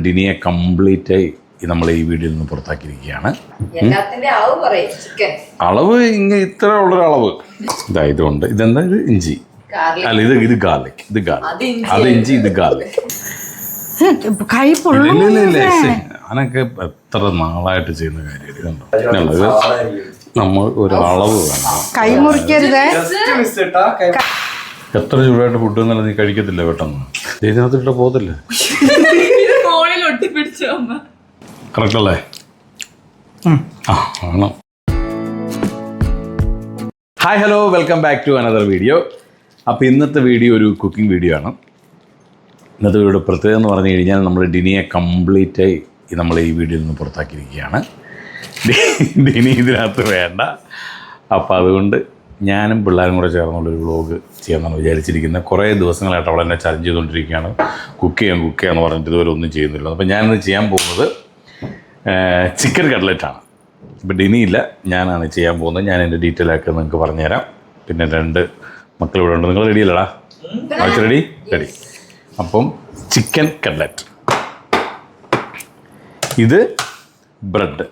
ഡിനിയെ complete നമ്മൾ ഈ വീഡിയോയിൽ നിന്ന് പുറത്താക്കിയിരിക്കുകയാണ്. അളവ് ഇങ്ങനെ ഇത്ര ഉള്ളൊരു അളവ് ഇതായതുകൊണ്ട് ഇതെന്താ ഇത് ഇഞ്ചി അല്ല ഇത് ഗാർലിക് അത് ഇഞ്ചി ഇത് ഗാർലിക്. ഞാനൊക്കെ എത്ര നാളായിട്ട് ചെയ്യുന്ന കാര്യം ഇത് നമ്മൾ ഒരു അളവ് വേണം. കൈ മുറിക്കരുത്. എത്ര ചൂടായിട്ട് ഫുഡ് എന്നുള്ളത് നീ കഴിക്കത്തില്ല പെട്ടെന്ന് ഇതിനകത്തിട്ട് പോകത്തില്ല. കറക്റ്റ് അല്ലേ? വേണം. Hi hello welcome back to another video. അപ്പോൾ ഇന്നത്തെ വീഡിയോ ഒരു കുക്കിംഗ് വീഡിയോ ആണ്. ഇന്നത്തെ വീഡിയോ പ്രത്യേകത എന്ന് പറഞ്ഞു കഴിഞ്ഞാൽ നമ്മൾ ഡിനിയെ കംപ്ലീറ്റ് നമ്മൾ ഈ വീഡിയോയിൽ നിന്ന് പുറത്താക്കിയിരിക്കുകയാണ്. ഡിനി ഇതിനകത്ത് വേണ്ട. അപ്പോൾ അതുകൊണ്ട് ഞാനും പിള്ളേരും കൂടെ ചേർന്നുള്ളൊരു വ്ളോഗ് ചെയ്യാമെന്നാണ് വിചാരിച്ചിരിക്കുന്നത്. കുറേ ദിവസങ്ങളായിട്ട് അവൾ എന്നെ ചലഞ്ച് ചെയ്തുകൊണ്ടിരിക്കുകയാണ്. കുക്ക് ചെയ്യാമെന്ന് പറഞ്ഞിട്ട് ഇതുവരെ ഒന്നും ചെയ്യുന്നില്ല. അപ്പോൾ ഞാനിന്ന് ചെയ്യാൻ പോകുന്നത് ചിക്കൻ കട്ട്ലറ്റാണ്. ഇപ്പോൾ ഡിനിയില്ല, ഞാനാണ് ചെയ്യാൻ പോകുന്നത്. ഞാൻ എൻ്റെ ഡീറ്റെയിൽ ആക്കി നിങ്ങൾക്ക് പറഞ്ഞുതരാം. പിന്നെ 2 മക്കൾ ഇവിടെ ഉണ്ട്. നിങ്ങൾ റെഡി അല്ലടാ? റെഡി. അപ്പം ചിക്കൻ കട്ട്ലറ്റ്. ഇത് ബ്രെഡ്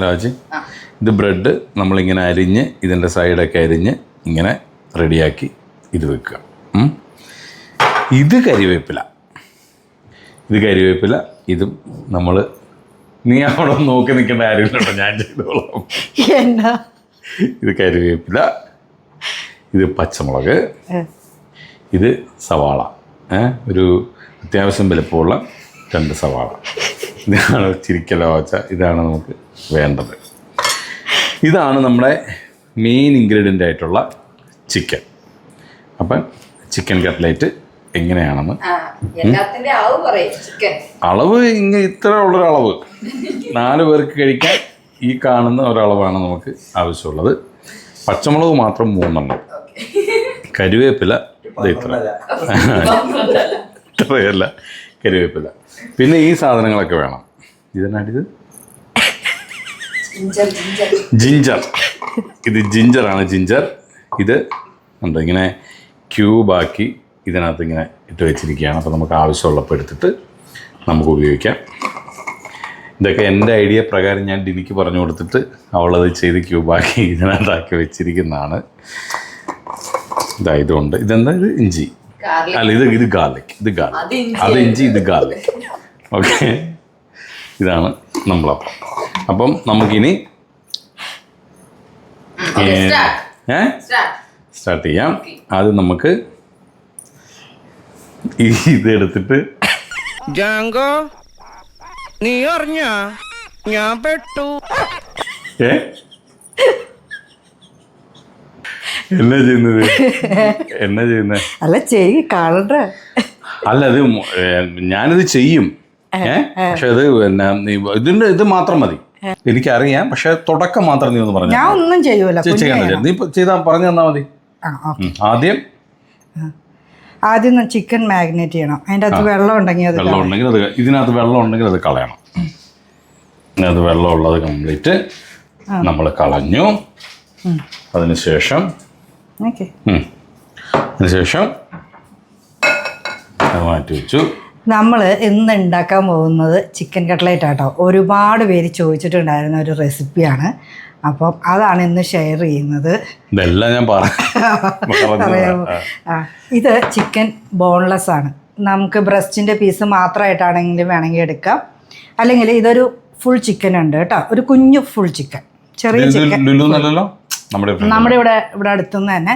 രാജി, ഇത് ബ്രെഡ് നമ്മളിങ്ങനെ അരിഞ്ഞ് ഇതിൻ്റെ സൈഡൊക്കെ അരിഞ്ഞ് ഇങ്ങനെ റെഡിയാക്കി ഇത് വെക്കുക. ഇത് കരിവേപ്പില. ഇതും നമ്മൾ നീ അവിടെ നോക്കി നിൽക്കേണ്ട കാര്യമില്ലട്ടോ, ഞാൻ ചെയ്തോളാം. ഇത് കരിവേപ്പില, ഇത് പച്ചമുളക്, ഇത് സവാള, ഒരു അത്യാവശ്യം വലുപ്പമുള്ള 2 സവാള. ഇതാണ് ചിരിക്കലോ വച്ച, ഇതാണ് നമുക്ക് വേണ്ടത്. ഇതാണ് നമ്മുടെ മെയിൻ ഇൻഗ്രീഡിയൻ്റ് ആയിട്ടുള്ള ചിക്കൻ. അപ്പം ചിക്കൻ കട്ട്ലേറ്റ് എങ്ങനെയാണെന്ന് അളവ് ഇങ്ങനെ ഇത്ര ഉള്ളൊരു അളവ് 4 പേർക്ക് കഴിക്കാൻ ഈ കാണുന്ന ഒരളവാണ് നമുക്ക് ആവശ്യമുള്ളത്. പച്ചമുളക് മാത്രം 3 എണ്ണം, കരിവേപ്പില ഇത്രയല്ല കരിവേപ്പില. പിന്നെ ഈ സാധനങ്ങളൊക്കെ വേണം. ഇതിനാണിത് ജിഞ്ചർ. ഇത് ജിഞ്ചറാണ്. ഇത് ഉണ്ട് ഇങ്ങനെ ക്യൂബാക്കി ഇതിനകത്ത് ഇങ്ങനെ ഇട്ട് വെച്ചിരിക്കുകയാണ്. അപ്പോൾ നമുക്ക് ആവശ്യമുള്ളപ്പോൾ എടുത്തിട്ട് നമുക്ക് ഉപയോഗിക്കാം. ഇതൊക്കെ എൻ്റെ ഐഡിയ പ്രകാരം ഞാൻ ഡിനിക്ക് പറഞ്ഞു കൊടുത്തിട്ട് അവളത് ചെയ്ത് ക്യൂബാക്കി ഇതിനകത്താക്കി വെച്ചിരിക്കുന്നതാണ്. ഇതുണ്ട്. ഇതെന്താ? ഇത് ഇഞ്ചി അല്ല ഇത് ഗാർലിക്. അത് ഇഞ്ചി, ഇത് ഗാർലിക്. ഓക്കെ, ഇതാണ് നമ്മളപ്പം. അപ്പം നമുക്കിനി സ്റ്റാർട്ട് ചെയ്യാം. ആദ്യം നമുക്ക് ഇതെടുത്തിട്ട് ജാങ്കോ നീ അറിഞ്ഞ ഞാൻ പെട്ടു. എന്നാ ചെയ്യുന്നത്? അല്ല കാണട്ടെ. അല്ല അത് ഞാനിത് ചെയ്യും. പക്ഷെ അത് പിന്നെ ഇത് മാത്രം മതി. എനിക്കറിയാം, പക്ഷെ തുടക്കം മാത്രം നീ ഒന്ന് പറഞ്ഞു. ഞാൻ ഒന്നും ചെയ്യൂല. നീ ചെയ്താ പറഞ്ഞു തന്നാ മതി. ആദ്യം ചിക്കൻ മാഗ്നേറ്റ് ചെയ്യണം. അതിൻ്റെ അകത്ത് വെള്ളം ഉണ്ടെങ്കിൽ അത് ഇതിനകത്ത് വെള്ളം ഉണ്ടെങ്കിൽ അത് കളയണം. ഇതിനകത്ത് വെള്ളം ഉള്ളത് കംപ്ലീറ്റ് നമ്മൾ കളഞ്ഞു. അതിനുശേഷം മാറ്റി വെച്ചു. നമ്മൾ ഇന്ന് ഉണ്ടാക്കാൻ പോകുന്നത് ചിക്കൻ കട്ട്ലേറ്റ് ആട്ടോ. ഒരുപാട് പേര് ചോദിച്ചിട്ടുണ്ടായിരുന്ന ഒരു റെസിപ്പിയാണ്. അപ്പം അതാണ് ഇന്ന് ഷെയർ ചെയ്യുന്നത്. ഇതെല്ലാം ഞാൻ പറയാമോ? ഇത് ചിക്കൻ ബോൺലെസ് ആണ്. നമുക്ക് ബ്രസ്റ്റിൻ്റെ പീസ് മാത്രമായിട്ടാണെങ്കിലും വേണമെങ്കിൽ എടുക്കാം. അല്ലെങ്കിൽ ഇതൊരു ഫുൾ ചിക്കൻ ഉണ്ട് കേട്ടോ. ഒരു കുഞ്ഞു ഫുൾ ചിക്കൻ, ചെറിയ ചിക്കൻ. നമ്മുടെ ഇവിടെ അടുത്തുനിന്ന് തന്നെ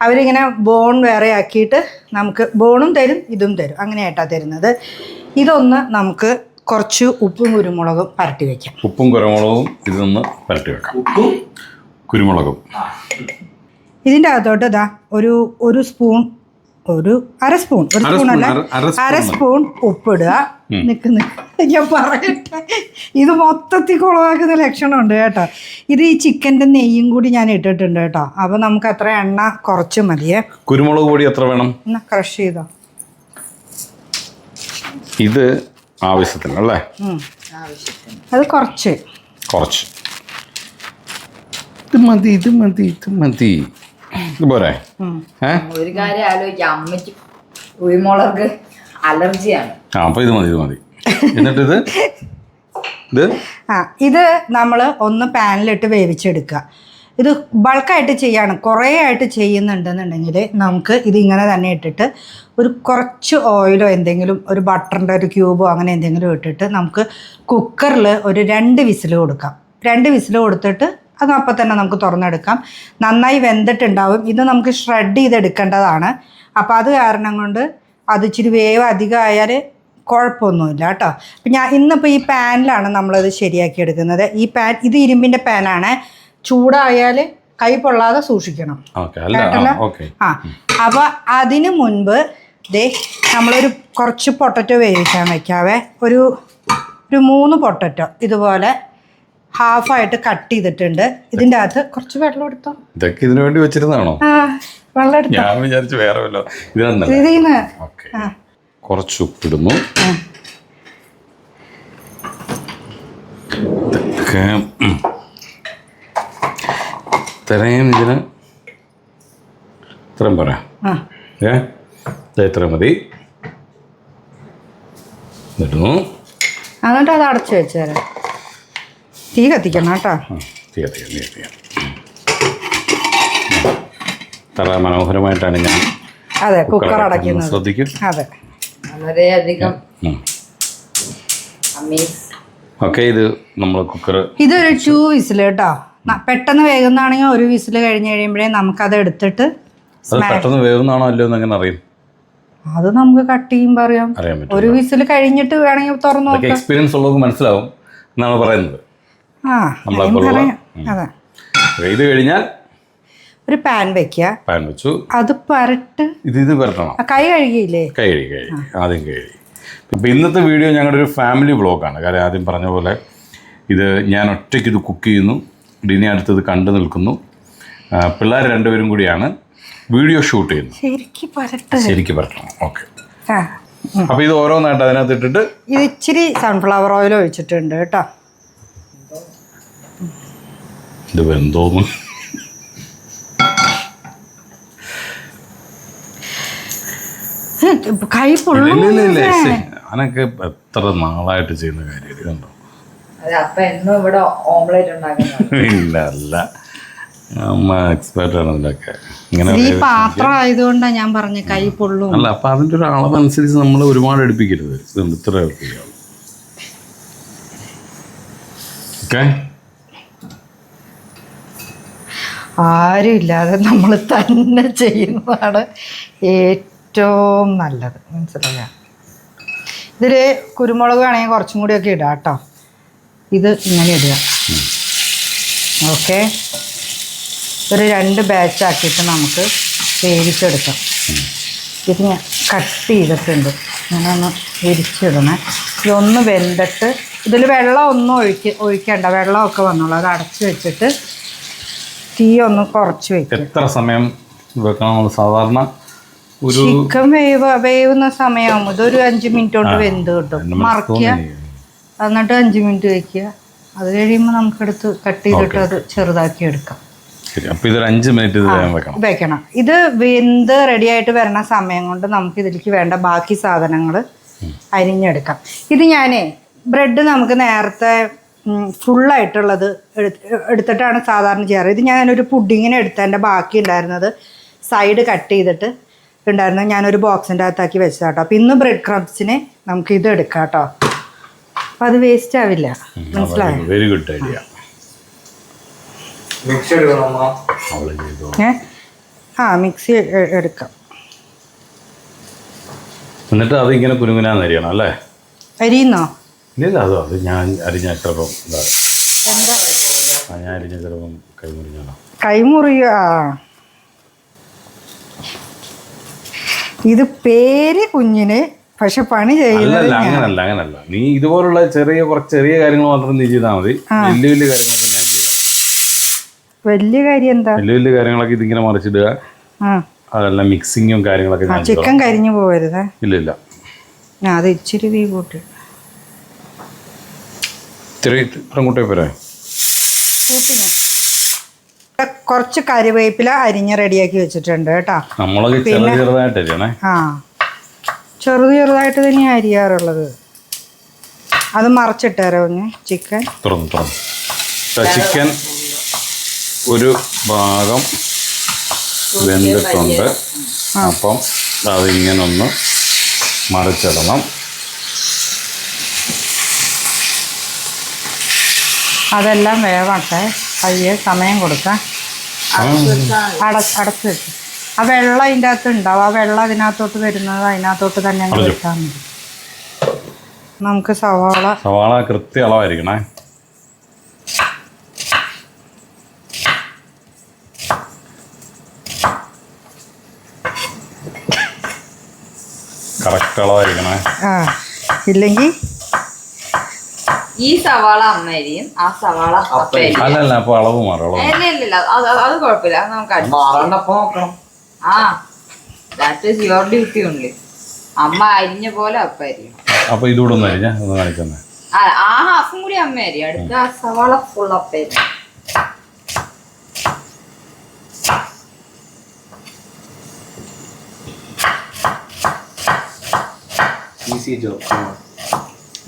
അവരിങ്ങനെ ബോൺ വേറെ ആക്കിയിട്ട് നമുക്ക് ബോണും തരും, ഇതും തരും. അങ്ങനെയായിട്ടാണ് തരുന്നത്. ഇതൊന്ന് നമുക്ക് കുറച്ച് ഉപ്പും കുരുമുളകും പരട്ടി വെക്കാം. ഉപ്പും കുരുമുളകും ഇതൊന്ന് പരട്ടി വെക്കാം. ഉപ്പും കുരുമുളകും ഇതിൻ്റെ അകത്തോട്ട് ഇതാ ഒരു സ്പൂൺ, അര സ്പൂൺ ഉപ്പിടുക. ഞാൻ പറയട്ടെ, ഇത് മൊത്തത്തിൽ കുളമാക്കുന്ന ലക്ഷണമുണ്ട് കേട്ടോ. ഇത് ഈ ചിക്കൻ്റെ നെയ്യും കൂടി ഞാൻ ഇട്ടിട്ടുണ്ട് കേട്ടോ. അപ്പോൾ നമുക്ക് അത്ര എണ്ണ കുറച്ച് മതിയേ. കുരുമുളക് പൊടി എത്ര വേണം? ക്രഷ് ചെയ്തോ. ഇത് ആവശ്യത്തിന് അല്ലേ? അത് കുറച്ച് ഇത് മതി. പോരെ? ഒരു കാര്യം ആലോചിക്കാം, അമ്മയ്ക്ക് കുരുമുളക് അലർജിയാണ്. അപ്പൊ ഇത് മതി. എന്നിട്ട് ഇത് നമ്മൾ ഒന്ന് പാനിലിട്ട് വേവിച്ചെടുക്കുക. ഇത് ബൾക്കായിട്ട് ചെയ്യാണ്, കുറേ ആയിട്ട് ചെയ്യുന്നുണ്ടെന്നുണ്ടെങ്കിൽ നമുക്ക് ഇതിങ്ങനെ തന്നെ ഇട്ടിട്ട് ഒരു കുറച്ച് ഓയിലോ എന്തെങ്കിലും ഒരു ബട്ടറിൻ്റെ ഒരു ക്യൂബോ അങ്ങനെ എന്തെങ്കിലും ഇട്ടിട്ട് നമുക്ക് കുക്കറിൽ ഒരു 2 വിസിൽ കൊടുക്കാം. 2 വിസിൽ കൊടുത്തിട്ട് അത് അപ്പം തന്നെ നമുക്ക് തുറന്നെടുക്കാം. നന്നായി വെന്തിട്ടുണ്ടാവും. ഇത് നമുക്ക് ഷ്രെഡ് ചെയ്തെടുക്കേണ്ടതാണ്. അപ്പോൾ അത് കാരണം കൊണ്ട് അത് ഇച്ചിരി വേവ് അധികമായാൽ കുഴപ്പമൊന്നുമില്ല കേട്ടോ. അപ്പം ഇന്നിപ്പോൾ ഈ പാനിലാണ് നമ്മളത് ശരിയാക്കി എടുക്കുന്നത്. ഈ പാൻ ഇത് ഇരുമ്പിൻ്റെ പാനാണ്. ചൂടായാൽ കൈ പൊള്ളാതെ സൂക്ഷിക്കണം കേട്ടല്ലോ. അപ്പോൾ അതിന് മുൻപ് നമ്മളൊരു കുറച്ച് പൊട്ടറ്റോ വേവിക്കാൻ വയ്ക്കാവേ. ഒരു 3 പൊട്ടറ്റോ ഇതുപോലെ ഹാഫായിട്ട് കട്ട് ചെയ്തിട്ടുണ്ട്. ഇതിൻ്റെ അകത്ത് കുറച്ച് വെള്ളം എടുത്തോ. ഇതൊക്കെ ഇതിനു വേണ്ടി വെച്ചിരുന്നാണോ? വെള്ളം എടുത്തോ. ഞാൻ വിചാരിച്ചു വേറെ ഇതിന്ന് കുറച്ച് ഉപ്പിടുന്നു. ഇത്രയും ഇതിന് ഇത്രയും പറയാം. ഇത്ര മതി. ഇടുന്നു. എന്നിട്ട് അത് അടച്ചു വെച്ചേരാം. തീ കത്തിക്കണം കേട്ടോ. തീ കത്തിക്കാം. ഇത്ര മനോഹരമായിട്ടാണ് ഞാൻ കുക്കർ അടയ്ക്കുന്നത്. ശ്രദ്ധിക്കും. അതെ, വളരെയധികം. ഓക്കെ, ഇത് നമ്മൾ കുക്കർ ഇതൊരു 2 വിസിൽ കേട്ടോ. പെട്ടെന്ന് വേകുന്നതാണെങ്കിൽ 1 വിസിൽ കഴിഞ്ഞ് കഴിയുമ്പോഴേ നമുക്കത് എടുത്തിട്ട് പെട്ടെന്ന് വേകുന്നതാണോ അല്ലയോ എന്ന് എങ്ങനെ അറിയും? അത് നമുക്ക് കട്ട് ചെയ്യുമ്പോൾ അറിയാൻ പറ്റും. 1 വിസിൽ കഴിഞ്ഞിട്ട് വേണമെങ്കിൽ തുറന്നു നോക്കാം. എക്സ്പീരിയൻസ് ഉള്ളവർക്ക് മനസ്സിലാവും എന്നാണ് പറയുന്നത്. അതെ. ഇത് കഴിഞ്ഞാൽ ഒരു പാൻ വെക്കുക. പാൻ വെച്ചു. അത് പരട്ട് ഇത് പരട്ടണം. കൈ കഴുകിയില്ലേ? കഴുകി ആദ്യം കഴുകി. ഇപ്പം ഇന്നത്തെ വീഡിയോ ഞങ്ങളുടെ ഒരു ഫാമിലി വ്ളോഗാണ്. കാര്യം ആദ്യം പറഞ്ഞ പോലെ ഇത് ഞാൻ ഒറ്റയ്ക്ക് ഇത് കുക്ക് ചെയ്യുന്നു. ഡിനി അടുത്തത് കണ്ടു നിൽക്കുന്നു. പിള്ളേർ 2 പേരും കൂടിയാണ് വീഡിയോ ഷൂട്ട് ചെയ്യുന്നു. ശരിക്കും പരട്ടണം. ഓക്കെ. അപ്പോൾ ഇത് ഓരോന്നായിട്ട് അതിനകത്ത് ഇട്ടിട്ട് ഇത് ഇച്ചിരി സൺഫ്ലവർ ഓയിൽ ഒഴിച്ചിട്ടുണ്ട് കേട്ടോ. ഇത് വെന്തോന്നു. കൈ പൊള്ളും. ഞാനൊക്കെ എത്ര നാളായിട്ട് ചെയ്യുന്ന കാര്യം കണ്ടോ. ഇല്ല അല്ല, അമ്മ എക്സ്പേർട്ടാണ് ഇതിലൊക്കെ. ഇങ്ങനെ ഈ പാത്രം ആയതുകൊണ്ടാണ് ഞാൻ പറഞ്ഞ കൈ പൊള്ളും. അല്ല, അപ്പം അതിൻ്റെ ഒരു അളവനുസരിച്ച് നമ്മൾ ഒരുപാട് എടുപ്പിക്കരുത്. ഇതുണ്ട് ഇത്ര എടുപ്പിക്കാം. ഓക്കെ, ആരും ഇല്ലാതെ നമ്മൾ തന്നെ ചെയ്യുന്നതാണ് ഏറ്റവും നല്ലത്. മനസ്സിലായ ഇതിൽ കുരുമുളക് വേണമെങ്കിൽ കുറച്ചും കൂടിയൊക്കെ ഇടാം കേട്ടോ. ഇത് ഇങ്ങനെ ഇടുക. ഓക്കെ, ഒരു 2 ബാച്ചാക്കിയിട്ട് നമുക്ക് വേവിച്ചെടുക്കാം. ഇത് ഞാൻ കട്ട് ചെയ്തിട്ടുണ്ട്. ഇങ്ങനെ ഒന്ന് വിരിച്ചിടണേ. ഇതൊന്ന് വെന്തിട്ട് ഇതിൽ വെള്ളം ഒന്നും ഒഴിക്കണ്ട. വെള്ളമൊക്കെ വന്നോളൂ. അത് അടച്ച് വെച്ചിട്ട് തീ ഒന്ന് കുറച്ച് വെക്കും. എത്ര സമയം വെക്കണം സാധാരണ? ചിക്കൻ വേവുന്ന സമയം ഇതൊരു 5 മിനിറ്റ് കൊണ്ട് വെന്ത് കിട്ടും. മറക്കുക, എന്നിട്ട് 5 മിനിറ്റ് വയ്ക്കുക. അത് കഴിയുമ്പോൾ നമുക്കെടുത്ത് കട്ട് ചെയ്തിട്ട് അത് ചെറുതാക്കി എടുക്കാം. ഇത് 5 മിനിറ്റ് വെക്കണം. ഇത് വെന്ത് റെഡിയായിട്ട് വരുന്ന സമയം കൊണ്ട് നമുക്ക് ഇതിലേക്ക് വേണ്ട ബാക്കി സാധനങ്ങൾ അരിഞ്ഞെടുക്കാം. ഇത് ഞാനേ ബ്രെഡ് നമുക്ക് നേരത്തെ ഫുള്ളായിട്ടുള്ളത് എടുത്തിട്ടാണ് സാധാരണ ചെയ്യാറ്. ഇത് ഞാനൊരു പുഡിങ്ങിന് എടുത്തതിൻ്റെ ബാക്കി ഉണ്ടായിരുന്നത് സൈഡ് കട്ട് ചെയ്തിട്ട് ഉണ്ടായിരുന്നത് ഞാനൊരു ബോക്സിൻ്റെ അകത്താക്കി വെച്ചതാ കേട്ടോ. അപ്പോൾ ഇന്ന് ബ്രെഡ് ക്രംസിന് നമുക്ക് ഇത് എടുക്കാം കേട്ടോ. അപ്പോൾ അത് വേസ്റ്റ് ആവില്ല. മനസ്സിലായോ? Very good idea. മിക്സി എടുക്കാം. എന്നിട്ട് അത് ഇങ്ങനെ കുനുകുനാന്ന് അരിയണം അല്ലേ? അരിയുന്നോ? ഇല്ല, അത് ഞാൻ അരിഞ്ഞ ചിലപ്പം ഞാൻ അരിഞ്ഞ ചിലപ്പം കൈമുറിയോ? ഇത് പേര് കുഞ്ഞിന്, പക്ഷെ പണി ചെയ്യുന്നത് അങ്ങനല്ല. നീ ഇതുപോലുള്ള ചെറിയ കാര്യങ്ങൾ മാത്രം നീ ചെയ്താൽ മതി. വലിയ കാര്യങ്ങളൊക്കെ ഞാൻ ചെയ്യാം. വലിയ കാര്യം എന്താ? വലിയ കാര്യങ്ങളൊക്കെ ഇതിങ്ങനെ മറിച്ചിടുക. അതെല്ലാം മിക്സിങ്ങും കാര്യങ്ങളൊക്കെ. ചിക്കൻ കരിഞ്ഞു പോകരുത്. ഇല്ല, അത് ഇച്ചിരി തീ കൂട്ടി കൂട്ടേ പോരെ. കുറച്ച് കറിവേപ്പില അരിഞ്ഞ് റെഡിയാക്കി വെച്ചിട്ടുണ്ട് കേട്ടോ. ചെറുതായിട്ട് ചെറുതായിട്ട് തന്നെയാണ് അരിയാറുള്ളത്. അത് മറിച്ചിട്ട് തരാം ചിക്കൻ. തുറന്നു ചിക്കൻ ഒരു ഭാഗം വെന്തിട്ടുണ്ട്. അപ്പം അതിങ്ങനെ ഒന്ന് മറിച്ചിടണം. അതെല്ലാം വേവട്ടെ, പയ്യെ സമയം കൊടുക്കാം. അടച്ച് വെച്ചു. ആ വെള്ളം അതിൻ്റെ അകത്ത് ഉണ്ടാവും. ആ വെള്ളം അതിനകത്തോട്ട് വരുന്നത് അതിനകത്തോട്ട് തന്നെ അങ്ങ് വെച്ചാൽ മതി. നമുക്ക് സവാള കൃത്യ അളവായിരിക്കണേ. കറക്റ്റ് അളവായിരിക്കണേ. ഇല്ലെങ്കിൽ ഈ സവാള അമ്മരിയും ആ സവാള അപ്പരിയും. അല്ലല്ല, അപ്പൊ അളവ് മാറും. അത് കുഴപ്പമില്ല, അത് നമുക്ക് ആ that is your duty only. അമ്മ അരിഞ്ഞ പോലെ അപ്പ അരിയും. അപ്പൊ ഇതുകൂടെ ഒന്ന് അരിഞ്ഞ ഒന്ന് കാണിച്ചെന്നെ. ആ ഹാഫും കൂടി അമ്മ അരിയും. അടുത്ത ആ സവാള ഫുൾ അപ്പ അരിയും.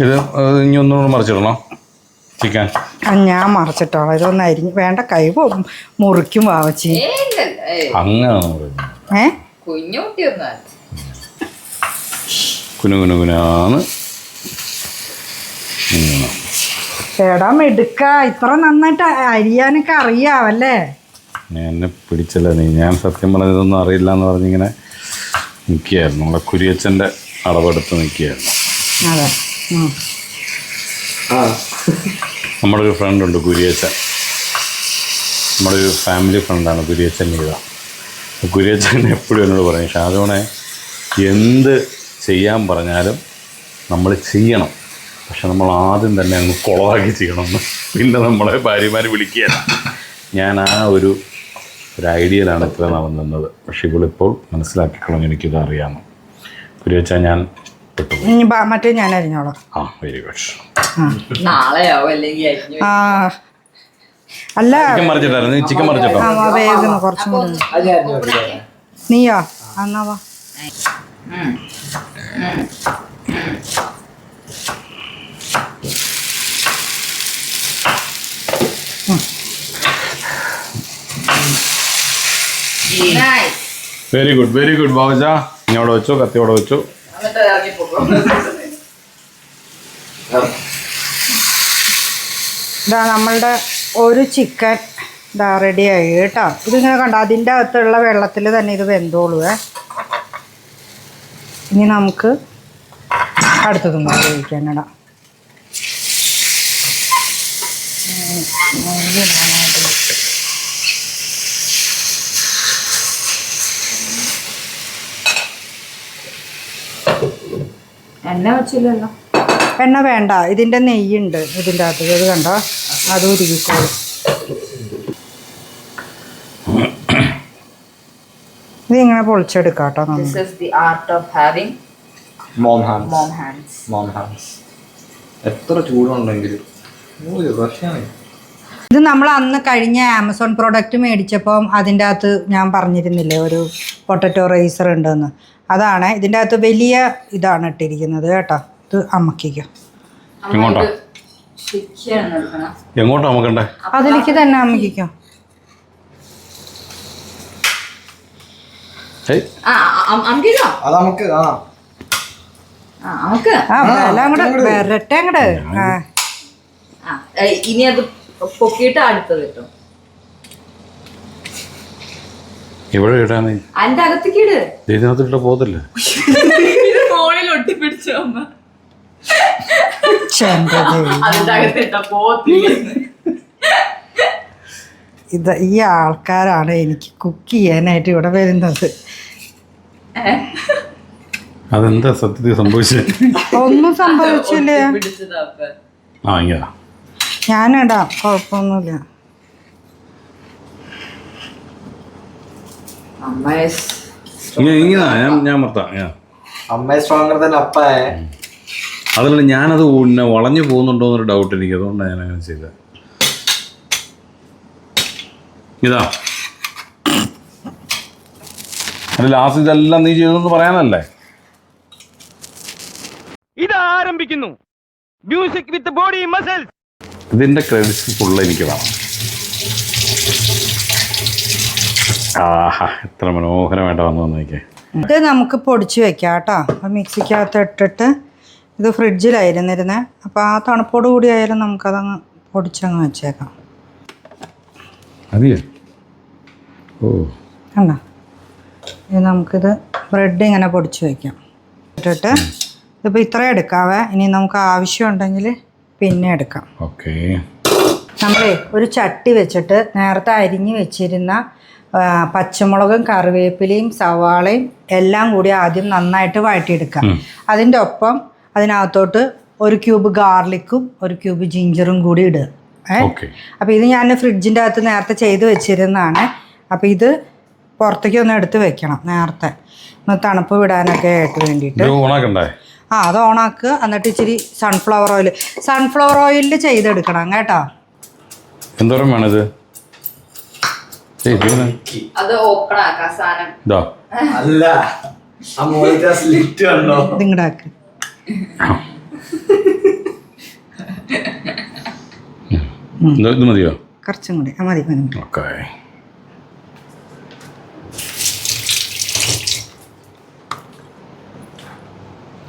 ഇത് ഇനി ഒന്നുകൂടെ മറിച്ചിടണോ ചിക്കൻ? ഞാൻ മറിച്ചിട്ടോളാം. ഇതൊന്ന് അരിഞ്ഞ് വേണ്ട, കൈ മുറിക്കും വാവച്ചി. അങ്ങനെ കുഞ്ഞുകുട്ടിയൊന്നും കുനുകുനാന്ന് ചേടാൻ എടുക്ക. ഇത്ര നന്നായിട്ട് അരിയാനൊക്കെ അറിയാവല്ലേ? എന്നെ പിടിച്ചല്ല നീ. ഞാൻ സത്യം പറഞ്ഞതൊന്നും അറിയില്ല എന്ന് പറഞ്ഞിങ്ങനെ നിൽക്കുകയായിരുന്നു. നമ്മളെ കുരിയച്ചൻ്റെ അളവെടുത്ത് നിൽക്കുകയായിരുന്നു. അതെ. നമ്മുടെ ഒരു ഫ്രണ്ടുണ്ട് കുരിയച്ചൻ. നമ്മുടെ ഒരു ഫാമിലി ഫ്രണ്ടാണ് കുരിയച്ചൻ. കുരിയച്ചൻ എപ്പോഴും എന്നോട് പറയും, ഷാജോണെ എന്ത് ചെയ്യാൻ പറഞ്ഞാലും നമ്മൾ ചെയ്യണം, പക്ഷെ നമ്മൾ ആദ്യം തന്നെ അങ്ങ് കുളവാക്കി ചെയ്യണമെന്ന്. പിന്നെ നമ്മളെ ഭാര്യമാർ വിളിക്കുകയാണ്. ഞാൻ ആ ഒരു ഐഡിയയിലാണ് ഇത്ര നാൾ നിന്നത്. പക്ഷെ ഇവളിപ്പോൾ മനസ്സിലാക്കിക്കളഞ്ഞു എനിക്കിത് അറിയാമെന്ന്. കുരിയച്ച ഞാൻ മറ്റേ ഞാൻ അരിഞ്ഞോളാം. ആ വെരി ഗുഡ്. നാളെയാവും അല്ലെങ്കിൽ അല്ല ചിക്കൻ മറിച്ചിട്ടായിരുന്നു. ചിക്കൻ മറിച്ചിട്ടോ? വേഗം കുറച്ചും കൂടി. നീയോ? എന്നാ വാ. വെരി ഗുഡ് വെരി ഗുഡ് ബാബുജ. ഇങ്ങോട്ട് വെച്ചു, കത്തിയോടെ വെച്ചു. ഇതാ നമ്മളുടെ ഒരു ചിക്കൻ ഇതാ റെഡിയായി കേട്ടോ. ഇതിങ്ങനെ കണ്ടോ, അതിൻ്റെ അകത്തുള്ള വെള്ളത്തിൽ തന്നെ ഇത് വെന്തോളുവേ. ഇനി നമുക്ക് അടുത്തതും കൂടി കഴിക്കാനിടാം. എണ്ണ വെച്ചില്ലല്ലോ. എണ്ണ വേണ്ട, ഇതിൻ്റെ നെയ്യുണ്ട് ഇതിൻ്റെ അകത്ത്. ഇത് കണ്ടോ, അത് ഉരുകിക്കോളും. ഇത് ഇങ്ങനെ പൊളിച്ചെടുക്കാം കേട്ടോ. This is the art of having mom hands. mom hands. എത്ര ചൂടുണ്ടെങ്കിലും ഇത് നമ്മൾ അന്ന് കഴിഞ്ഞ ആമസോൺ പ്രോഡക്റ്റ് മേടിച്ചപ്പം അതിൻ്റെ അകത്ത് ഞാൻ പറഞ്ഞിരുന്നില്ലേ ഒരു പൊട്ടറ്റോ റൈസർ ഉണ്ടെന്ന്. അതാണ് ഇതിൻ്റെ അകത്ത് വലിയ ഇതാണ് ഇട്ടിരിക്കുന്നത് കേട്ടോ. ഇത് അമ്മയ്ക്കോ എങ്ങോട്ടാ അമ്മക്കണ്ടേ? അതിലേക്ക് തന്നെ അമ്മയ്ക്കോ. അത് നമുക്ക് എല്ലാം കൂടെ വരട്ടെ അങ്ങോട്ട്. ഇനി അത് പൊക്കിയിട്ട് അടുത്തത് കിട്ടും. ഇവിടെ ഇടാൻ അതിന്റെ അകത്തേക്ക് ഇട്. ഇതിനകത്തിട്ട് പോകത്തില്ല. ഫോണിൽ ഒട്ടിപ്പിടിച്ചോ അമ്മ. അതിന്റെ അകത്തിട്ട പോത്തില്ല. ഇത് ഈ ആൾക്കാരാണ് എനിക്ക് കുക്ക് ചെയ്യാനായിട്ട് ഇവിടെ വരുന്നത്. അതെന്താ സത്യത്തിൽ സംഭവിച്ചത്? ഒന്നും സംഭവിച്ചില്ല. ആ ഇങ്ങനെ ഞാനിടാം, കുഴപ്പമൊന്നുമില്ല. ഇങ്ങനെ ഞാൻ മർത്താം. അമ്മ സ്ട്രോങ്ങർ തന്നെ അപ്പായ. അതല്ല, ഞാനത് വളഞ്ഞു പോകുന്നുണ്ടോ എന്നൊരു ഡൗട്ട് എനിക്ക്. അതുകൊണ്ടാണ് ഞാൻ അങ്ങനെ ചെയ്തത്. ഇതാ അത് ലാസ്റ്റ് ഇതെല്ലാം നീ ചെയ്തെന്ന് പറയാനല്ലേ? ഇതാരംഭിക്കുന്നു മ്യൂസിക് വിത്ത് ബോഡി മസിൽസ്. ഇതിൻ്റെ ക്രെഡിറ്റ്സ് ഫുള്ള് എനിക്ക് വേണം. ആഹാ, എത്ര മനോഹരമായിട്ട് വന്നു നോക്കിയേ. ഇത് നമുക്ക് പൊടിച്ച് വെക്കാം കേട്ടോ. മിക്സിക്കകത്ത് ഇട്ടിട്ട് ഇത് ഫ്രിഡ്ജിലായിരുന്നിരുന്നേ. അപ്പോൾ ആ തണുപ്പോട് കൂടി ആയാലും നമുക്കതങ്ങ് പൊടിച്ചങ്ങ് വെച്ചേക്കാം. അതെയോ? ഓ, കണ്ടോ? ഇത് നമുക്കിത് ബ്രെഡ് ഇങ്ങനെ പൊടിച്ച് വയ്ക്കാം. ഇട്ടിട്ട് ഇതിപ്പോൾ ഇത്രയും എടുക്കാവേ. ഇനി നമുക്ക് ആവശ്യമുണ്ടെങ്കിൽ പിന്നെ എടുക്കാം. ഓക്കെ. നമ്മളേ ഒരു ചട്ടി വെച്ചിട്ട് നേരത്തെ അരിഞ്ഞ് വെച്ചിരുന്ന പച്ചമുളകും കറിവേപ്പിലയും സവാളയും എല്ലാം കൂടി ആദ്യം നന്നായിട്ട് വഴറ്റിയെടുക്കാം. അതിൻ്റെ ഒപ്പം അതിനകത്തോട്ട് ഒരു ക്യൂബ് ഗാർലിക്കും ഒരു ക്യൂബ് ജിഞ്ചറും കൂടി ഇടുക. അപ്പോൾ ഇത് ഞാൻ ഫ്രിഡ്ജിൻ്റെ അകത്ത് നേരത്തെ ചെയ്ത് വെച്ചിരുന്നതാണ്. അപ്പോൾ ഇത് പുറത്തേക്ക് ഒന്ന് എടുത്ത് വെക്കണം നേരത്തെ, ഒന്ന് തണുപ്പ് വിടാനൊക്കെ ആയിട്ട് വേണ്ടിയിട്ട്. അത് ഓണാക്കുക. എന്നിട്ട് ഇച്ചിരി സൺഫ്ലവർ ഓയിലിൽ ചെയ്തെടുക്കണം കേട്ടോ. എന്തോരം വേണത്? അത് ഓപ്പൺ ആക്കാം സാധനം. അല്ല, ഇതിങ്ങടാക്ക്. ഇത് മതിയോ? കുറച്ചും കൂടി മതി മതി. ഓക്കെ.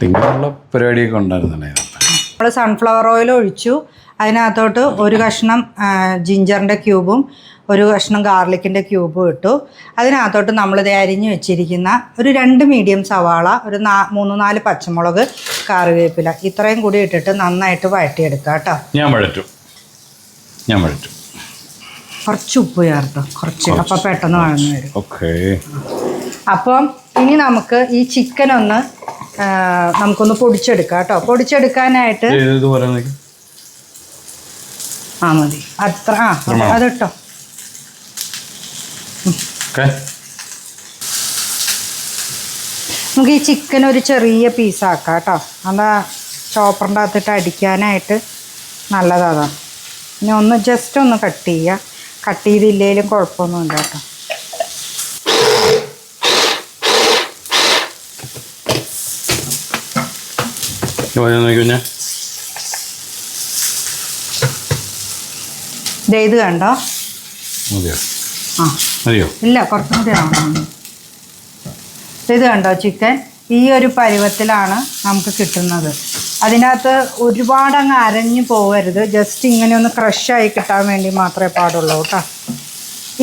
ഇങ്ങനെയുള്ള പരിപാടിയൊക്കെ ഉണ്ടായിരുന്നല്ലേ? നമ്മൾ സൺഫ്ലവർ ഓയിൽ ഒഴിച്ചു. അതിനകത്തോട്ട് ഒരു കഷ്ണം ജിഞ്ചറിൻ്റെ ക്യൂബും ഒരു കഷ്ണം ഗാർലിക്കിൻ്റെ ക്യൂബും ഇട്ടു. അതിനകത്തോട്ട് നമ്മളിത് അരിഞ്ഞ് വെച്ചിരിക്കുന്ന ഒരു 2 മീഡിയം സവാള, ഒരു 3-4 പച്ചമുളക്, കറിവേപ്പില ഇത്രയും കൂടി ഇട്ടിട്ട് നന്നായിട്ട് വഴറ്റിയെടുക്കുക കേട്ടോ. ഞാൻ വഴറ്റും. കുറച്ച് ഉപ്പ് ചേർത്തോ, കുറച്ച്. അപ്പോൾ പെട്ടെന്ന് വഴന്ന് വരും. ഓക്കെ. അപ്പം ഇനി നമുക്ക് ഈ ചിക്കൻ നമുക്കൊന്ന് പൊടിച്ചെടുക്കാം കേട്ടോ. പൊടിച്ചെടുക്കാനായിട്ട് മതി അത്ര. അതിട്ടോ. നമുക്ക് ഈ ചിക്കൻ ഒരു ചെറിയ പീസാക്കാം കേട്ടോ. അതാ ചോപ്പറിൻ്റെ അകത്തിട്ട് അടിക്കാനായിട്ട് നല്ലതാണ്. ഇനി ഒന്ന് ജസ്റ്റ് ഒന്ന് കട്ട് ചെയ്യുക. കട്ട് ചെയ്തില്ലെങ്കിലും കുഴപ്പമൊന്നുമില്ല കേട്ടോ. ഇത് കണ്ടോ? ഇല്ല, കുറച്ചും കൂടി ആവണം. ഇത് കണ്ടോ? ചിക്കൻ ഈ ഒരു പരുവത്തിലാണ് നമുക്ക് കിട്ടുന്നത്. അതിനകത്ത് ഒരുപാട് അങ്ങ് അരഞ്ഞു പോകരുത്. ജസ്റ്റ് ഇങ്ങനെ ഒന്ന് ക്രഷായി കിട്ടാൻ വേണ്ടി മാത്രമേ പാടുള്ളൂ കേട്ടോ.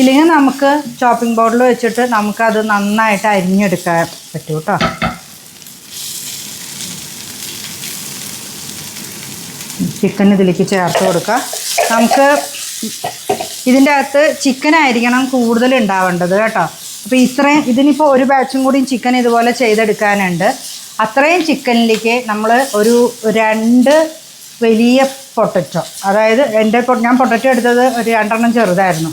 ഇല്ലെങ്കിൽ നമുക്ക് ചോപ്പിംഗ് ബോർഡിൽ വെച്ചിട്ട് നമുക്കത് നന്നായിട്ട് അരിഞ്ഞെടുക്കാൻ പറ്റും കേട്ടോ. ചിക്കൻ ഇതിലേക്ക് ചേർത്ത് കൊടുക്കുക. നമുക്ക് ഇതിൻ്റെ അകത്ത് ചിക്കൻ ആയിരിക്കണം കൂടുതൽ ഉണ്ടാവേണ്ടത് കേട്ടോ. അപ്പോൾ ഇതിനിപ്പോൾ ഒരു ബാച്ചും കൂടിയും ചിക്കൻ ഇതുപോലെ ചെയ്തെടുക്കാനുണ്ട്. അത്രയും ചിക്കനിലേക്ക് നമ്മൾ ഒരു 2 വലിയ പൊട്ടറ്റോ, അതായത് ഞാൻ പൊട്ടറ്റോ എടുത്തത് ഒരു 2 എണ്ണം ചെറുതായിരുന്നു.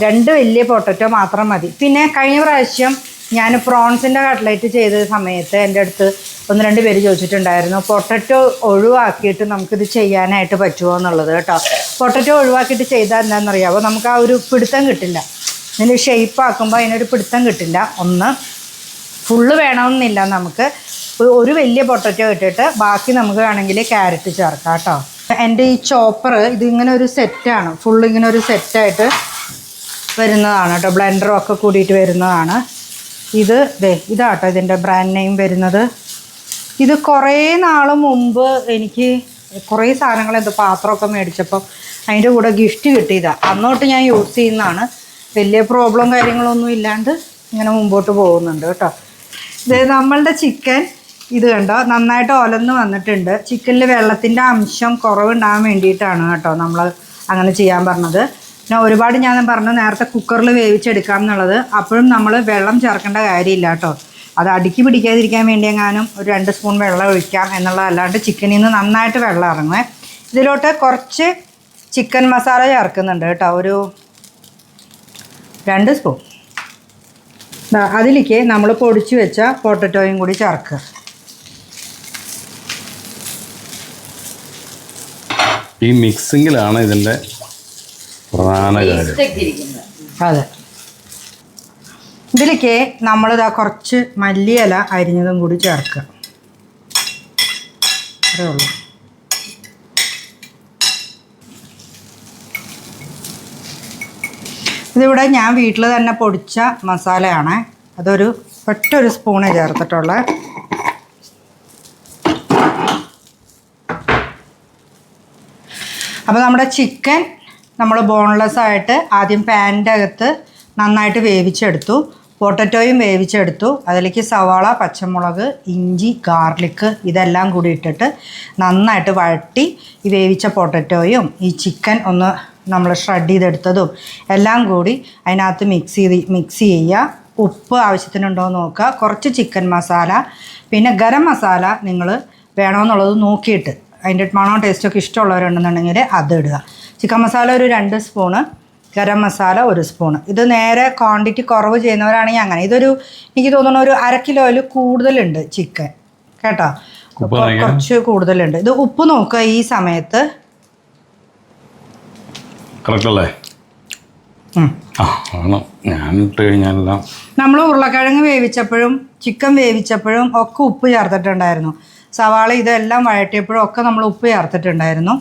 2 വലിയ പൊട്ടറ്റോ മാത്രം മതി. പിന്നെ കഴിഞ്ഞ പ്രാവശ്യം ഞാൻ പ്രോൺസിൻ്റെ കട്ട്ലറ്റ് ചെയ്ത സമയത്ത് എൻ്റെ അടുത്ത് 1-2 പേര് ചോദിച്ചിട്ടുണ്ടായിരുന്നു പൊട്ടറ്റോ ഒഴിവാക്കിയിട്ട് നമുക്കിത് ചെയ്യാനായിട്ട് പറ്റുമോ എന്നുള്ളത് കേട്ടോ. പൊട്ടറ്റോ ഒഴിവാക്കിയിട്ട് ചെയ്താൽ എന്താണെന്നറിയാമോ? നമുക്ക് ആ ഒരു പിടുത്തം കിട്ടില്ല. ഇതിന് ഷേപ്പ് ആക്കുമ്പോൾ അതിനൊരു പിടുത്തം കിട്ടില്ല. ഒന്ന് ഫുള്ള് വേണമെന്നില്ല. നമുക്ക് ഒരു വലിയ പൊട്ടറ്റോ ഇട്ടിട്ട് ബാക്കി നമുക്ക് വേണമെങ്കിൽ ക്യാരറ്റ് ചേർക്കാം കേട്ടോ. എൻ്റെ ഈ ചോപ്പർ ഇതിങ്ങനെ ഒരു സെറ്റാണ്. ഫുള്ള് ഇങ്ങനെ ഒരു സെറ്റായിട്ട് വരുന്നതാണ് കേട്ടോ. ബ്ലെൻഡറും ഒക്കെ കൂടിയിട്ട് വരുന്നതാണ്. ഇതാട്ടോ ഇതിൻ്റെ ബ്രാൻഡ് നെയിം വരുന്നത്. ഇത് കുറേ നാൾ മുമ്പ് എനിക്ക് കുറേ സാധനങ്ങൾ പാത്രമൊക്കെ മേടിച്ചപ്പോൾ അതിൻ്റെ കൂടെ ഗിഫ്റ്റ് കിട്ടിയതാണ്. അന്നോട്ട് ഞാൻ യൂസ് ചെയ്യുന്നതാണ്. വലിയ പ്രോബ്ലം കാര്യങ്ങളൊന്നും ഇല്ലാണ്ട് ഇങ്ങനെ മുമ്പോട്ട് പോകുന്നുണ്ട് കേട്ടോ. നമ്മളുടെ ചിക്കൻ ഇത് കണ്ടോ നന്നായിട്ട് ഒലന്ന് വന്നിട്ടുണ്ട്. ചിക്കനിൽ വെള്ളത്തിൻ്റെ അംശം കുറവുണ്ടാകാൻ വേണ്ടിയിട്ടാണ് കേട്ടോ നമ്മൾ അങ്ങനെ ചെയ്യാൻ പറഞ്ഞത്. പിന്നെ ഒരുപാട് ഞാൻ പറഞ്ഞു നേരത്തെ കുക്കറിൽ വേവിച്ചെടുക്കാം എന്നുള്ളത്. അപ്പോഴും നമ്മൾ വെള്ളം ചേർക്കേണ്ട കാര്യമില്ല കേട്ടോ. അത് അടുക്കി പിടിക്കാതിരിക്കാൻ വേണ്ടി എങ്ങാനും ഒരു 2 സ്പൂൺ വെള്ളം ഒഴിക്കാം എന്നുള്ളതല്ലാണ്ട് ചിക്കനിൽ നിന്ന് നന്നായിട്ട് വെള്ളം ഇറങ്ങുമേ. ഇതിലോട്ട് കുറച്ച് ചിക്കൻ മസാല ചേർക്കുന്നുണ്ട് കേട്ടോ. ഒരു 2 സ്പൂൺ. അതിലേക്ക് നമ്മൾ പൊടിച്ച് വെച്ച പൊട്ടറ്റോയും കൂടി ചേർക്കുക. ഈ മിക്സിങ്ങിലാണ് ഇതിൻ്റെ പ്രധാന കാര്യം. അതെ. ഇതിലേക്ക് നമ്മളിതാ കുറച്ച് മല്ലിയില അരിഞ്ഞതും കൂടി ചേർക്കുക. അത്രേ ഉള്ളൂ. ഇതിവിടെ ഞാൻ വീട്ടിൽ തന്നെ പൊടിച്ച മസാലയാണ്. അതൊരു ഒറ്റൊരു സ്പൂണ് ചേർത്തിട്ടുള്ളത്. അപ്പോൾ നമ്മുടെ ചിക്കൻ നമ്മൾ ബോൺലെസ് ആയിട്ട് ആദ്യം പാനിൻ്റെ അകത്ത് നന്നായിട്ട് വേവിച്ചെടുത്തു. പൊട്ടറ്റോയും വേവിച്ചെടുത്തു. അതിലേക്ക് സവാള, പച്ചമുളക്, ഇഞ്ചി, ഗാർലിക്ക് ഇതെല്ലാം കൂടി ഇട്ടിട്ട് നന്നായിട്ട് വഴട്ടി ഈ വേവിച്ച പൊട്ടറ്റോയും ഈ ചിക്കൻ ഒന്ന് നമ്മൾ ഷ്രെഡ് ചെയ്തെടുത്തതും എല്ലാം കൂടി അതിനകത്ത് മിക്സ് ചെയ്യുക. ഉപ്പ് ആവശ്യത്തിനുണ്ടോ എന്ന് നോക്കുക. കുറച്ച് ചിക്കൻ മസാല, പിന്നെ ഗരം മസാല നിങ്ങൾ വേണമെന്നുള്ളത് നോക്കിയിട്ട് അതിൻ്റെ മണോ ടേസ്റ്റൊക്കെ ഇഷ്ടമുള്ളവരുണ്ടെന്നുണ്ടെങ്കിൽ അത് ഇടുക. ചിക്കൻ മസാല ഒരു 2 സ്പൂണ്, ഗരം മസാല 1 സ്പൂണ്. ഇത് നേരെ ക്വാണ്ടിറ്റി കുറവ് ചെയ്യുന്നവരാണെങ്കിൽ അങ്ങനെ. ഇതൊരു എനിക്ക് തോന്നുന്നു ഒരു 1/2 കിലോയിൽ കൂടുതലുണ്ട് ചിക്കൻ കേട്ടോ, കുറച്ച് കൂടുതലുണ്ട്. ഇത് ഉപ്പ് നോക്കുക ഈ സമയത്ത്. കറക്റ്റല്ലേ? നമ്മൾ ഉരുളക്കിഴങ്ങ് വേവിച്ചപ്പോഴും ചിക്കൻ വേവിച്ചപ്പോഴും ഒക്കെ ഉപ്പ് ചേർത്തിട്ടുണ്ടായിരുന്നു. സവാള ഇതെല്ലാം വഴറ്റിയപ്പോഴും ഒക്കെ നമ്മൾ ഉപ്പ് ചേർത്തിട്ടുണ്ടായിരുന്നു.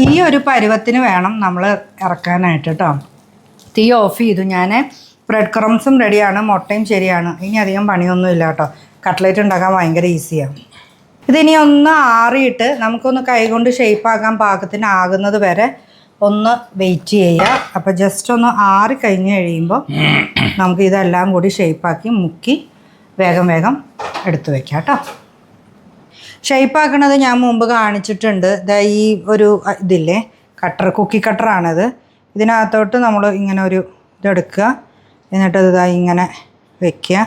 ഈ ഒരു പരുവത്തിന് വേണം നമ്മൾ ഇറക്കാനായിട്ട് കേട്ടോ. തീ ഓഫ് ചെയ്തു ഞാൻ. ബ്രെഡ് ക്രംസും റെഡിയാണ്, മുട്ടയും ശരിയാണ്. ഇനി അധികം പണിയൊന്നുമില്ല കേട്ടോ. കട്ട്ലേറ്റ് ഉണ്ടാക്കാൻ ഭയങ്കര ഈസിയാണ്. ഇതിനി ഒന്ന് ആറിയിട്ട് നമുക്കൊന്ന് കൈകൊണ്ട് ഷേപ്പാക്കാൻ പാകത്തിന് ആകുന്നത് വരെ ഒന്ന് വെയിറ്റ് ചെയ്യുക. അപ്പോൾ ജസ്റ്റ് ഒന്ന് ആറി കഴിഞ്ഞ് കഴിയുമ്പോൾ നമുക്ക് ഇതെല്ലാം കൂടി ഷേപ്പാക്കി മുക്കി വേഗം എടുത്ത് വയ്ക്കാം കേട്ടോ. ഷേപ്പാക്കണത് ഞാൻ മുമ്പ് കാണിച്ചിട്ടുണ്ട്. ഈ ഒരു ഇതില്ലേ കുക്കി കട്ടറാണിത്. ഇതിനകത്തോട്ട് നമ്മൾ ഇങ്ങനെ ഒരു ഇതെടുക്കുക, എന്നിട്ട് ഇതായി ഇങ്ങനെ വയ്ക്കുക.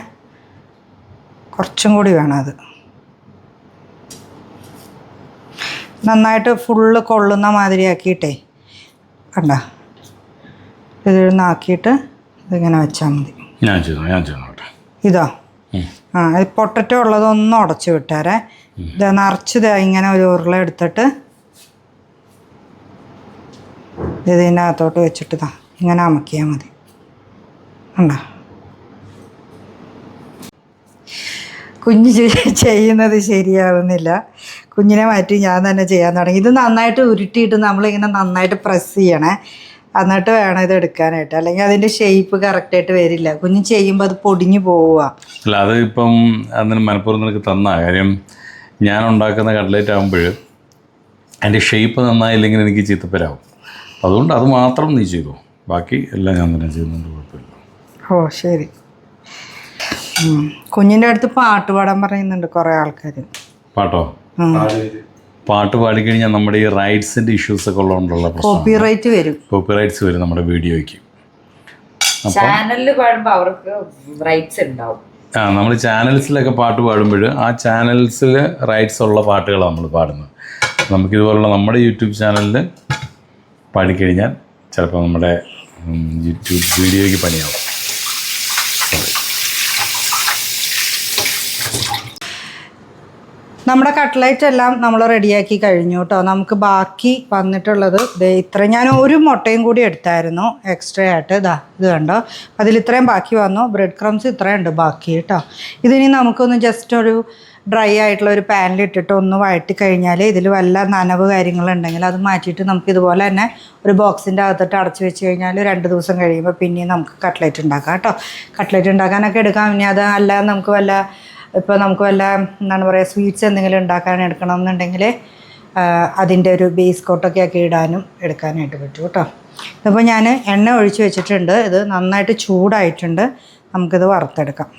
കുറച്ചും കൂടി വേണം അത് നന്നായിട്ട് ഫുള്ള് കൊള്ളുന്ന മാതിരി ആക്കിയിട്ടേ കണ്ട ഇതിരുന്നാക്കിയിട്ട് ഇതിങ്ങനെ വെച്ചാൽ മതി. ഇതോ പൊട്ടറ്റോ ഉള്ളതൊന്നും ഉടച്ച് വിട്ടാരേ. ഇത് നിറച്ച് ഇങ്ങനെ ഒരു ഉരുള എടുത്തിട്ട് ഇതിൻ്റെ അകത്തോട്ട് വെച്ചിട്ട് ഇങ്ങനെ അമക്കിയാൽ മതി. ഉണ്ടോ കുഞ്ഞ് ചെയ്യുന്നത് ശരിയാവുന്നില്ല. കുഞ്ഞിനെ മാറ്റി ഞാൻ തന്നെ ചെയ്യാൻ തുടങ്ങി. ഇത് നന്നായിട്ട് ഉരുട്ടിയിട്ട് നമ്മളിങ്ങനെ നന്നായിട്ട് പ്രസ് ചെയ്യണേ, എന്നിട്ട് വേണം ഇത് എടുക്കാനായിട്ട്. അല്ലെങ്കിൽ അതിൻ്റെ ഷേപ്പ് കറക്റ്റായിട്ട് വരില്ല. കുഞ്ഞ് ചെയ്യുമ്പോൾ അത് പൊടിഞ്ഞു പോവുക. അല്ല അത് ഇപ്പം അതിന് മനഃപൂർവ്വം നിനക്ക് തന്ന കാര്യം, ഞാൻ ഉണ്ടാക്കുന്ന കട്ട്ലേറ്റ് ആകുമ്പോൾ അതിൻ്റെ ഷേപ്പ് നന്നായില്ലെങ്കിൽ എനിക്ക് ചീത്തപ്പരാവും. അതുകൊണ്ട് അത് മാത്രം നീ ചെയ്തു, ബാക്കി എല്ലാം ഞാൻ തന്നെ ചെയ്യുന്നുണ്ട്, കുഴപ്പമില്ല. ഓ ശരി. കുഞ്ഞിൻ്റെ അടുത്ത് പാട്ട് പാടാൻ പറയുന്നുണ്ട് കുറേ ആൾക്കാർ. പാട്ടോ? പാട്ട് പാടിക്കഴിഞ്ഞാൽ നമ്മുടെ ഈ റൈറ്റ്സിൻ്റെ ഇഷ്യൂസൊക്കെ ഉള്ളതുകൊണ്ടുള്ള കോപ്പിറൈറ്റ്സ് വരും നമ്മുടെ വീഡിയോയ്ക്ക്. ചാനലിൽ പാടുമ്പോൾ അവർക്ക് റൈറ്റ്സ് ഉണ്ടാവും. നമ്മൾ ചാനൽസിലൊക്കെ പാട്ട് പാടുമ്പോൾ ആ ചാനൽസിൽ റൈറ്റ്സ് ഉള്ള പാട്ടുകളാണ് നമ്മൾ പാടുന്നത്. നമുക്കിതുപോലുള്ള നമ്മുടെ യൂട്യൂബ് ചാനലിൽ പാടിക്കഴിഞ്ഞാൽ ചിലപ്പോൾ നമ്മുടെ യൂട്യൂബ് വീഡിയോയ്ക്ക് പണിയാവും. നമ്മുടെ കട്ട്ലേറ്റ് എല്ലാം നമ്മൾ റെഡിയാക്കി കഴിഞ്ഞു കേട്ടോ. നമുക്ക് ബാക്കി വന്നിട്ടുള്ളത് ഇത്ര, ഞാൻ ഒരു മുട്ടയും കൂടി എടുത്തായിരുന്നു എക്സ്ട്രാ ആയിട്ട്. ഇത് കണ്ടോ, അതിൽ ഇത്രയും ബാക്കി വന്നു. ബ്രെഡ് ക്രംസ് ഇത്രയുണ്ട് ബാക്കി കേട്ടോ. ഇതിനി നമുക്കൊന്ന് ജസ്റ്റ് ഒരു ഡ്രൈ ആയിട്ടുള്ള ഒരു പാനിലിട്ടിട്ട് ഒന്ന് വഴറ്റി കഴിഞ്ഞാൽ ഇതിൽ വല്ല നനവ് കാര്യങ്ങളുണ്ടെങ്കിൽ അത് മാറ്റിയിട്ട് നമുക്ക് ഇതുപോലെ തന്നെ ഒരു ബോക്സിൻ്റെ അകത്തിട്ട് അടച്ചു വെച്ച് കഴിഞ്ഞാൽ 2 ദിവസം കഴിയുമ്പോൾ പിന്നെയും നമുക്ക് കട്ട്ലേറ്റ് ഉണ്ടാക്കാം കേട്ടോ. കട്ട്ലേറ്റ് ഉണ്ടാക്കാനൊക്കെ എടുക്കാം. ഇനി അത് അല്ലാതെ നമുക്ക് വല്ല എന്താണ് പറയുക, സ്വീറ്റ്സ് എന്തെങ്കിലും ഉണ്ടാക്കാൻ എടുക്കണം എന്നുണ്ടെങ്കിൽ അതിൻ്റെ ഒരു ബേസ് കോട്ടൊക്കെ ആക്കി ഇടാനും എടുക്കാനായിട്ട് പറ്റും കേട്ടോ. ഇതിപ്പോൾ ഞാൻ എണ്ണ ഒഴിച്ച് വെച്ചിട്ടുണ്ട്. ഇത് നന്നായിട്ട് ചൂടായിട്ടുണ്ട്. നമുക്കിത് വറുത്തെടുക്കാം.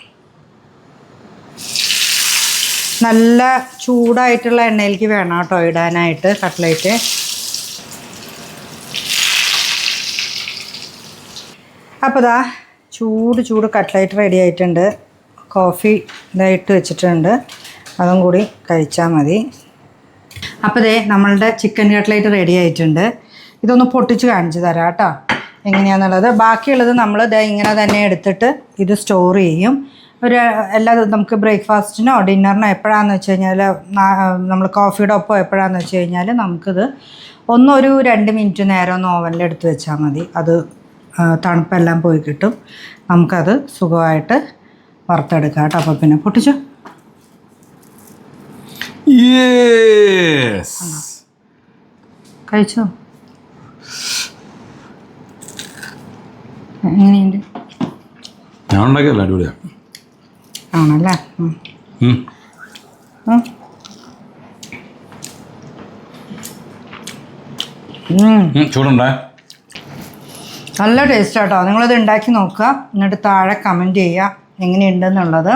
നല്ല ചൂടായിട്ടുള്ള എണ്ണയിലേക്ക് വേണം കേട്ടോ ഇടാനായിട്ട് കട്ട്ലേറ്റ്. അപ്പോൾ ഇതാ ചൂട് കട്ട്ലേറ്റ് റെഡി ആയിട്ടുണ്ട്. കോഫി ഇതായിട്ട് വെച്ചിട്ടുണ്ട്, അതും കൂടി കഴിച്ചാൽ മതി. അപ്പോൾ ദേ നമ്മളുടെ ചിക്കൻ കട്ട്ലേറ്റ് റെഡി ആയിട്ടുണ്ട്. ഇതൊന്ന് പൊട്ടിച്ച് കാണിച്ചു തരാം കേട്ടോ എങ്ങനെയാണെന്നുള്ളത്. ബാക്കിയുള്ളത് നമ്മൾ ഇങ്ങനെ തന്നെ എടുത്തിട്ട് ഇത് സ്റ്റോർ ചെയ്യും. എല്ലാ നമുക്ക് ബ്രേക്ക്ഫാസ്റ്റിനോ ഡിന്നറിനോ എപ്പോഴാണെന്ന് വെച്ച് കഴിഞ്ഞാൽ, നമ്മൾ കോഫിയുടെ ഒപ്പം എപ്പോഴാണെന്ന് വെച്ച് കഴിഞ്ഞാൽ നമുക്കിത് ഒരു 2 മിനിറ്റ് നേരം ഒന്ന് ഓവനിൽ എടുത്ത് വെച്ചാൽ മതി. അത് തണുപ്പെല്ലാം പോയി കിട്ടും. നമുക്കത് സുഖമായിട്ട് വറുത്തെടുക്കാം കേട്ടോ. അപ്പോൾ പിന്നെ പൊട്ടിച്ചു കഴിച്ചോ. എങ്ങനെയുണ്ട്? ഞാൻ ഉണ്ടാക്കിയല്ല, അടിപൊളിയാണ്. ആണല്ലേ? ഉം. ഉം. ചൂടുണ്ടേ? നല്ല ടേസ്റ്റ് ആട്ടോ. നിങ്ങളത് ഉണ്ടാക്കി നോക്കുക, എന്നിട്ട് താഴെ കമൻറ്റ് ചെയ്യുക എങ്ങനെയുണ്ടെന്നുള്ളത്.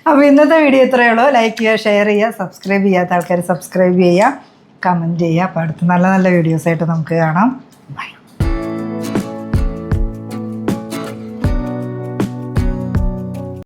അപ്പോൾ ഇന്നത്തെ വീഡിയോ ഇത്രയേ ഉള്ളൂ. ലൈക്ക് ചെയ്യുക, ഷെയർ ചെയ്യുക, സബ്സ്ക്രൈബ് ചെയ്യാത്ത ആൾക്കാർ സബ്സ്ക്രൈബ് ചെയ്യുക, കമൻറ്റ് ചെയ്യുക. അപ്പോൾ അടുത്ത നല്ല നല്ല വീഡിയോസായിട്ട് നമുക്ക് കാണാം. ബൈ.